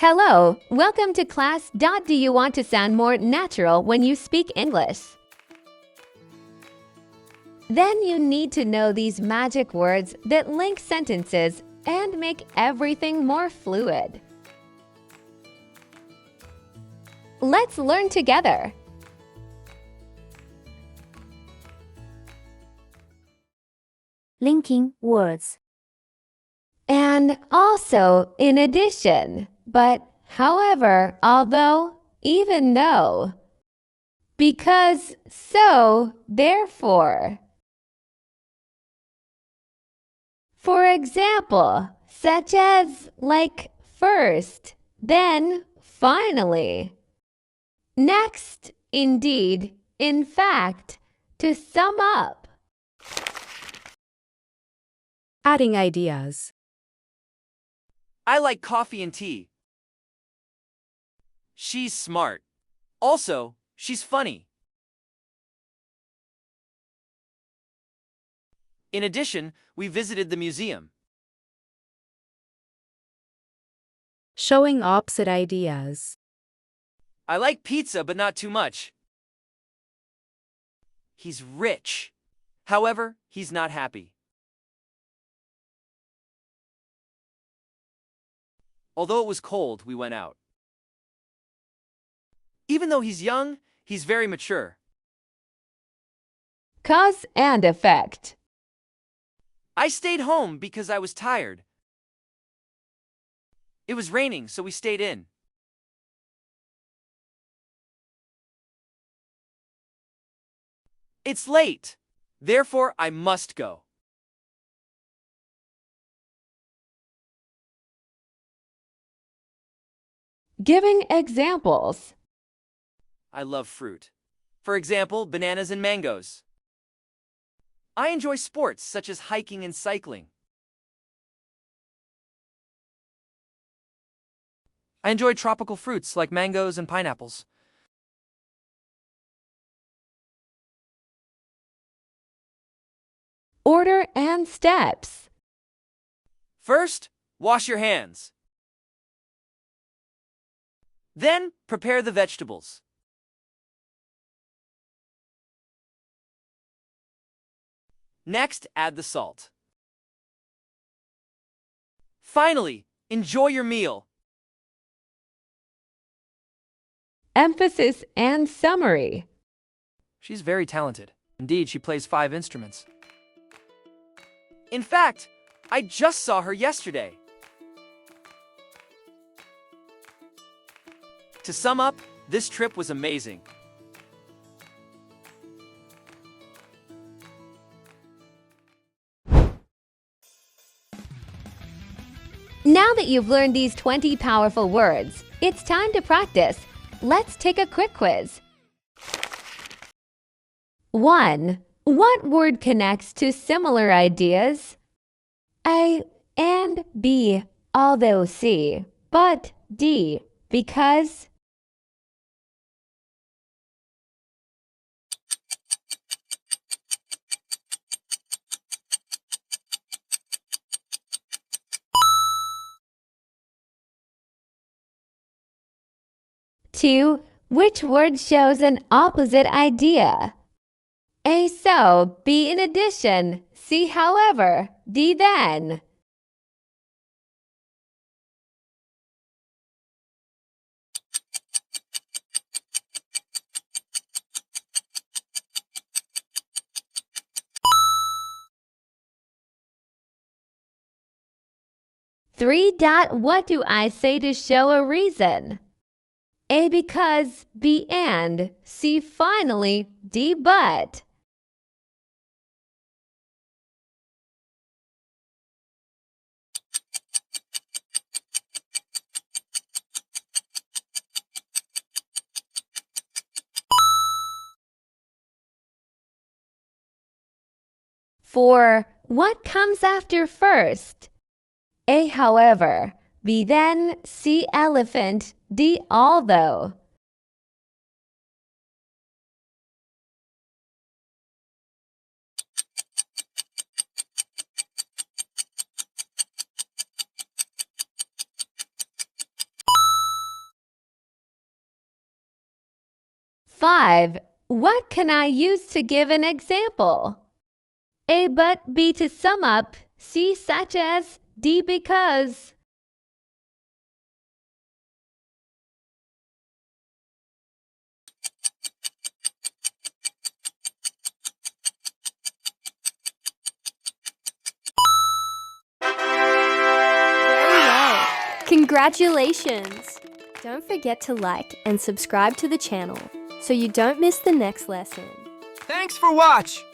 Hello, welcome to class. Do you want to sound more natural when you speak English? Then you need to know these magic words that link sentences and make everything more fluid. Let's learn together. Linking words. And also, in addition, but, however, although, even though, because, so, therefore. For example, such as, like, first, then, finally. Next, indeed, in fact, to sum up. Adding ideas. I like coffee and tea. She's smart. Also, she's funny. In addition, we visited the museum. Showing opposite ideas. I like pizza, but not too much. He's rich. However, he's not happy. Although it was cold, we went out. Even though he's young, he's very mature. Cause and effect. I stayed home because I was tired. It was raining, so we stayed in. It's late. Therefore, I must go. Giving examples. I love fruit. For example, bananas and mangoes. I enjoy sports such as hiking and cycling. I enjoy tropical fruits like mangoes and pineapples. Order and steps. First, wash your hands. Then, prepare the vegetables. Next, add the salt. Finally, enjoy your meal. Emphasis and summary. She's very talented. Indeed, she plays 5 instruments. In fact, I just saw her yesterday. To sum up, this trip was amazing. Now that you've learned these 20 powerful words, it's time to practice. Let's take a quick quiz. 1. What word connects to similar ideas? A and B, although C, but D, because. Two, which word shows an opposite idea? A so, B in addition, C however, D then. Three. What do I say to show a reason? A because, B and, C finally, D but. Four. What comes after first? A however, B then, C elephant, D although. 5. What can I use to give an example? A but, B to sum up, C such as, D because. Very well. Congratulations! Don't forget to like and subscribe to the channel so you don't miss the next lesson. Thanks for watch!